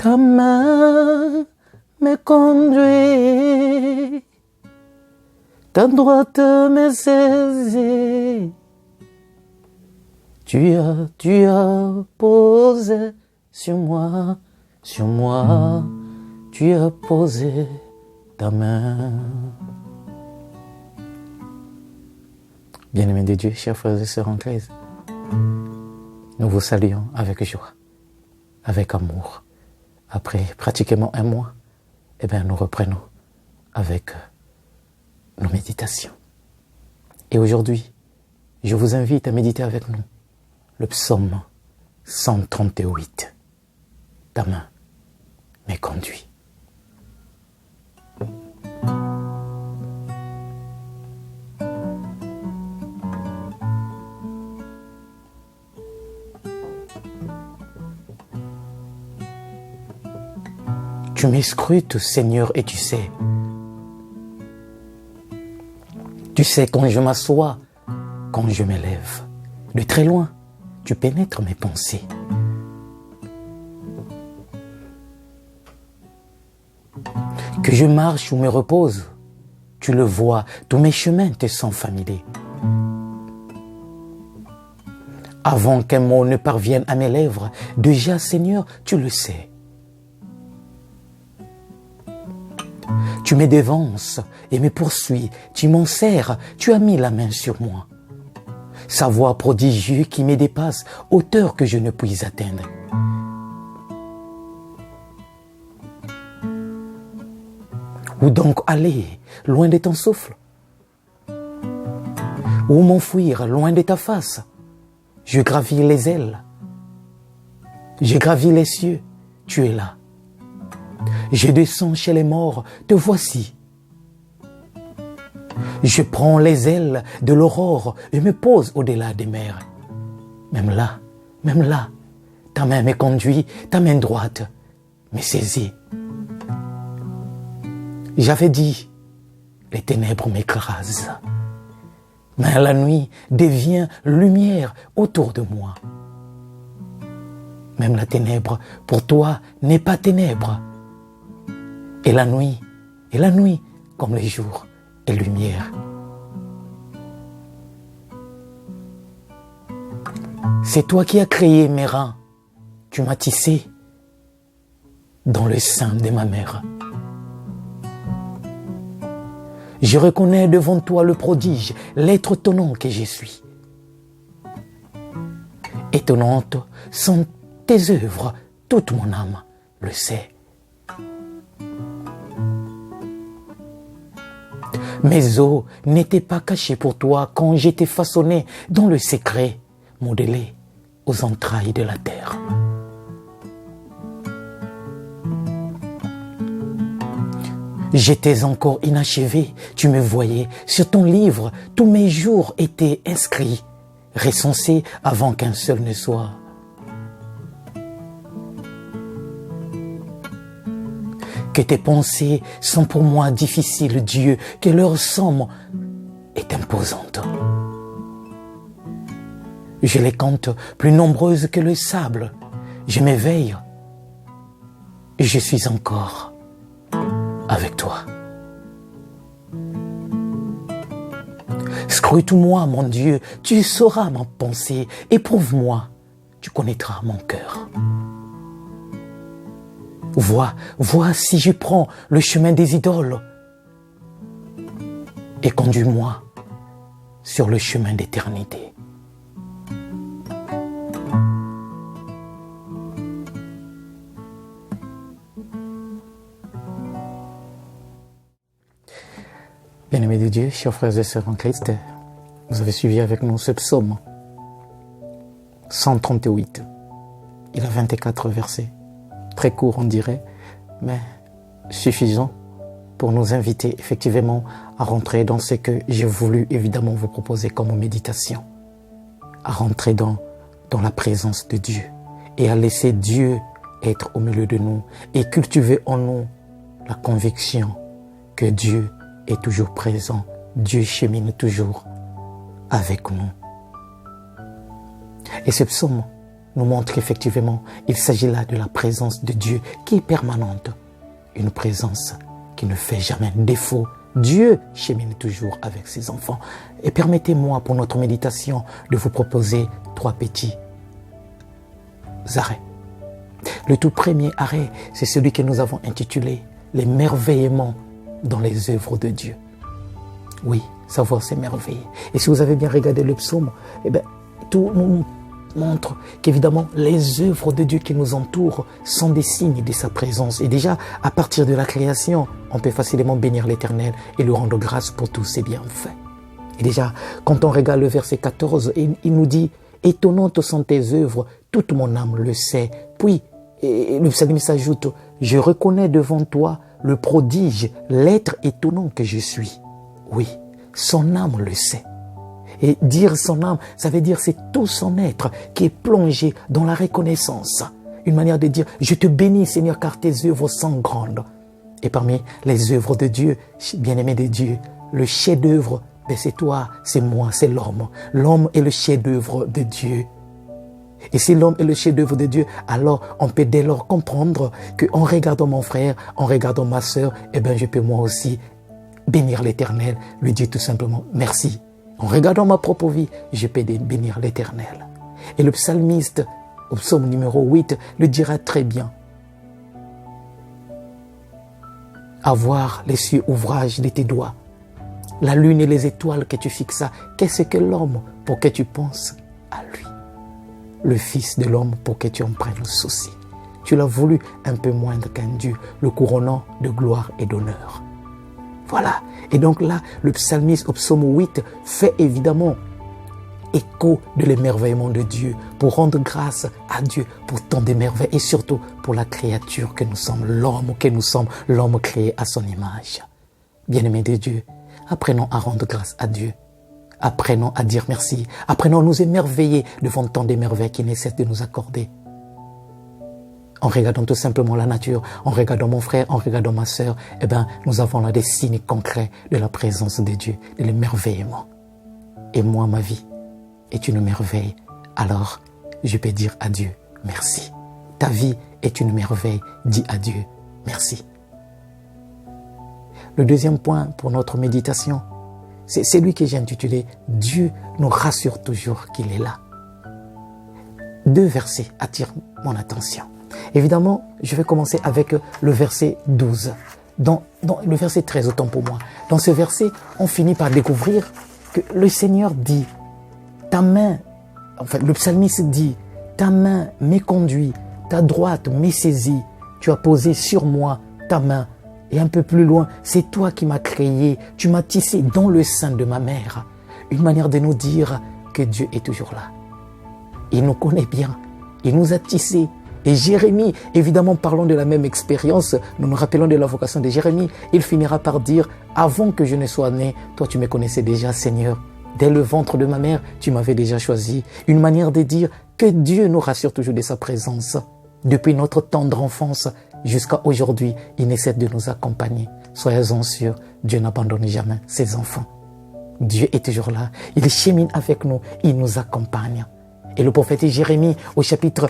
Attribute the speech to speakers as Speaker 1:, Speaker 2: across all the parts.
Speaker 1: Ta main me conduit, ta droite me saisit. Tu as posé sur moi, tu as posé ta main. Bien-aimés de Dieu, chers frères et sœurs en Christ, nous vous saluons avec joie, avec amour. Après pratiquement un mois, nous reprenons avec nos méditations. Et aujourd'hui, je vous invite à méditer avec nous le psaume 138. Ta main me conduit. Tu m'escrutes, Seigneur, et tu sais. Tu sais quand je m'assois, quand je m'élève. De très loin, tu pénètres mes pensées. Que je marche ou me repose, tu le vois, tous mes chemins te sont familiers. Avant qu'un mot ne parvienne à mes lèvres, déjà, Seigneur, tu le sais. Tu me dévances et me poursuis, tu m'enserres, tu as mis la main sur moi. Sa voix prodigieuse qui me dépasse, hauteur que je ne puis atteindre. Où donc aller, loin de ton souffle? Où m'enfuir, loin de ta face? Je gravis les ailes, je gravis les cieux, tu es là. Je descends chez les morts, te voici. Je prends les ailes de l'aurore et me pose au-delà des mers. Même là, ta main me conduit, ta main droite me saisit. J'avais dit, les ténèbres m'écrasent. Mais la nuit devient lumière autour de moi. Même la ténèbre, pour toi, n'est pas ténèbre. Et la nuit, comme le jour, est lumière. C'est toi qui as créé mes reins. Tu m'as tissé dans le sein de ma mère. Je reconnais devant toi le prodige, l'être étonnant que je suis. Étonnantes sont tes œuvres, toute mon âme le sait. Mes os n'étaient pas cachés pour toi quand j'étais façonné dans le secret, modelé aux entrailles de la terre. J'étais encore inachevé, tu me voyais, sur ton livre, tous mes jours étaient inscrits, recensés avant qu'un seul ne soit. Que tes pensées sont pour moi difficiles, Dieu, que leur somme est imposante. Je les compte plus nombreuses que le sable. Je m'éveille et je suis encore avec toi. Scrute-moi, mon Dieu, tu sauras ma pensée, éprouve-moi, tu connaîtras mon cœur. Vois si je prends le chemin des idoles et conduis-moi sur le chemin d'éternité. Bien-aimés de Dieu, chers frères et sœurs en Christ, vous avez suivi avec nous ce psaume 138. Il a 24 versets. Très court, on dirait, mais suffisant pour nous inviter effectivement à rentrer dans ce que j'ai voulu évidemment vous proposer comme méditation, à rentrer dans la présence de Dieu et à laisser Dieu être au milieu de nous et cultiver en nous la conviction que Dieu est toujours présent, Dieu chemine toujours avec nous. Et ce psaume nous montre qu'effectivement, il s'agit là de la présence de Dieu qui est permanente. Une présence qui ne fait jamais défaut. Dieu chemine toujours avec ses enfants. Et permettez-moi pour notre méditation de vous proposer 3 petits arrêts. Le tout premier arrêt, c'est celui que nous avons intitulé « L'émerveillement dans les œuvres de Dieu ». Oui, savoir s'émerveiller. Et si vous avez bien regardé le psaume, tout nous montre qu'évidemment les œuvres de Dieu qui nous entourent sont des signes de sa présence. Et déjà, à partir de la création, on peut facilement bénir l'Éternel et lui rendre grâce pour tous ses bienfaits. Et déjà, quand on regarde le verset 14, il nous dit « Étonnantes sont tes œuvres, toute mon âme le sait. » Puis, le psalmiste ajoute « Je reconnais devant toi le prodige, l'être étonnant que je suis. » Oui, son âme le sait. Et dire son âme, ça veut dire c'est tout son être qui est plongé dans la reconnaissance. Une manière de dire, je te bénis Seigneur car tes œuvres sont grandes. Et parmi les œuvres de Dieu, bien-aimé de Dieu, le chef-d'œuvre, c'est toi, c'est moi, c'est l'homme. L'homme est le chef-d'œuvre de Dieu. Et si l'homme est le chef-d'œuvre de Dieu, alors on peut dès lors comprendre qu'en regardant mon frère, en regardant ma sœur, je peux moi aussi bénir l'Éternel, lui dire tout simplement merci. En regardant ma propre vie, je peux bénir l'Éternel. Et le psalmiste, au psaume numéro 8, le dira très bien. Avoir les cieux ouvrages de tes doigts, la lune et les étoiles que tu fixas, qu'est-ce que l'homme pour que tu penses à lui? Le Fils de l'homme pour que tu en prennes le souci. Tu l'as voulu un peu moindre qu'un Dieu, le couronnant de gloire et d'honneur. Voilà. Et donc là, le psalmiste au psaume 8 fait évidemment écho de l'émerveillement de Dieu pour rendre grâce à Dieu pour tant de merveilles et surtout pour la créature que nous sommes, l'homme créé à son image. Bien-aimés de Dieu, apprenons à rendre grâce à Dieu. Apprenons à dire merci. Apprenons à nous émerveiller devant tant de merveilles qu'il ne cesse de nous accorder. En regardant tout simplement la nature, en regardant mon frère, en regardant ma sœur, nous avons là des signes concrets de la présence de Dieu, de l'émerveillement. Et moi, ma vie est une merveille. Alors, je peux dire à Dieu, merci. Ta vie est une merveille. Dis à Dieu, merci. Le deuxième point pour notre méditation, c'est celui que j'ai intitulé « Dieu nous rassure toujours qu'il est là ». 2 versets attirent mon attention. Évidemment, je vais commencer avec le verset 12. Dans le verset 13, autant pour moi. Dans ce verset, on finit par découvrir que le Seigneur dit, ta main, le psalmiste dit, ta main m'est conduit, ta droite m'est saisie, tu as posé sur moi ta main. Et un peu plus loin, c'est toi qui m'as créé, tu m'as tissé dans le sein de ma mère. Une manière de nous dire que Dieu est toujours là. Il nous connaît bien, il nous a tissés. Et Jérémie, évidemment, parlons de la même expérience, nous nous rappelons de la vocation de Jérémie, il finira par dire, avant que je ne sois né, toi tu me connaissais déjà, Seigneur. Dès le ventre de ma mère, tu m'avais déjà choisi. Une manière de dire que Dieu nous rassure toujours de sa présence. Depuis notre tendre enfance jusqu'à aujourd'hui, il ne cesse de nous accompagner. Soyez-en sûrs, Dieu n'abandonne jamais ses enfants. Dieu est toujours là, il chemine avec nous, il nous accompagne. Et le prophète Jérémie, au chapitre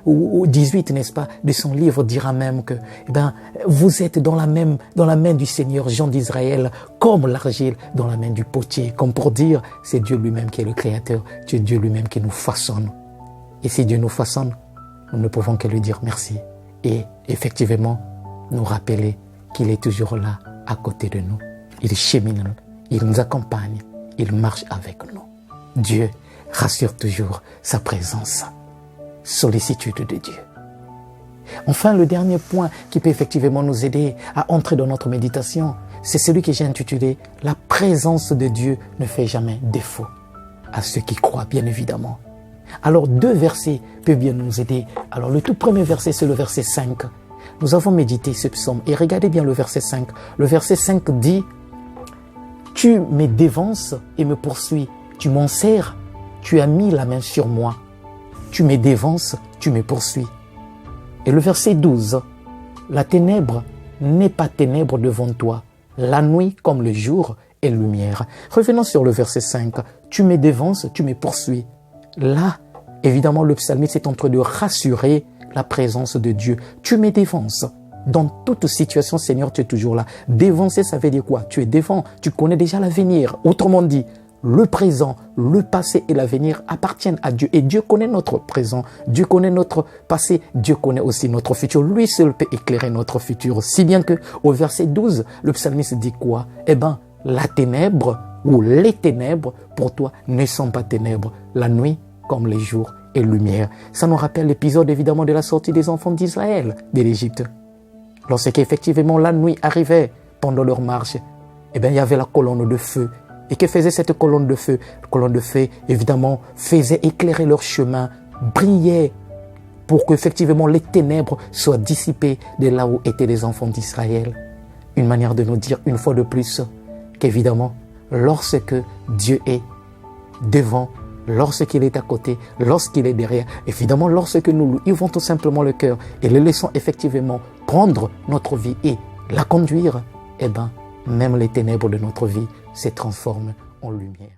Speaker 1: 18, n'est-ce pas, de son livre, dira même que, vous êtes dans la main du Seigneur, gens d'Israël, comme l'argile dans la main du potier, comme pour dire, c'est Dieu lui-même qui est le Créateur, c'est Dieu lui-même qui nous façonne. Et si Dieu nous façonne, nous ne pouvons que lui dire merci. Et effectivement, nous rappeler qu'il est toujours là, à côté de nous. Il chemine, il nous accompagne, il marche avec nous. Dieu rassure toujours sa présence, sollicitude de Dieu. Enfin, le dernier point qui peut effectivement nous aider à entrer dans notre méditation, c'est celui que j'ai intitulé « La présence de Dieu ne fait jamais défaut » à ceux qui croient, bien évidemment. Alors, 2 versets peuvent bien nous aider. Alors, le tout premier verset, c'est le verset 5. Nous avons médité ce psaume et regardez bien le verset 5. Le verset 5 dit « Tu me dévances et me poursuis, tu m'enserres, tu as mis la main sur moi, tu me dévances, tu me poursuis. » Et le verset 12, « La ténèbre n'est pas ténèbre devant toi, la nuit comme le jour est lumière. » Revenons sur le verset 5, « Tu me dévances, tu me poursuis. » Là, évidemment, le psalmiste est en train de rassurer la présence de Dieu. Tu me dévances. Dans toute situation, Seigneur, tu es toujours là. Dévancer, ça veut dire quoi? Tu es devant, tu connais déjà l'avenir. Autrement dit, le présent, le passé et l'avenir appartiennent à Dieu. Et Dieu connaît notre présent, Dieu connaît notre passé, Dieu connaît aussi notre futur. Lui seul peut éclairer notre futur. Si bien que au verset 12, le psalmiste dit quoi? Eh bien, la ténèbre ou les ténèbres, pour toi, ne sont pas ténèbres. La nuit, comme les jours, est lumière. Ça nous rappelle l'épisode évidemment de la sortie des enfants d'Israël de l'Égypte. Lorsqu'effectivement la nuit arrivait pendant leur marche, eh bien, il y avait la colonne de feu. Et que faisait cette colonne de feu? La colonne de feu, évidemment, faisait éclairer leur chemin, brillait pour qu'effectivement les ténèbres soient dissipées de là où étaient les enfants d'Israël. Une manière de nous dire une fois de plus qu'évidemment, lorsque Dieu est devant, lorsqu'il est à côté, lorsqu'il est derrière, évidemment, lorsque nous lui ouvrons tout simplement le cœur et le laissons effectivement prendre notre vie et la conduire, eh bien, même les ténèbres de notre vie se transforment en lumière.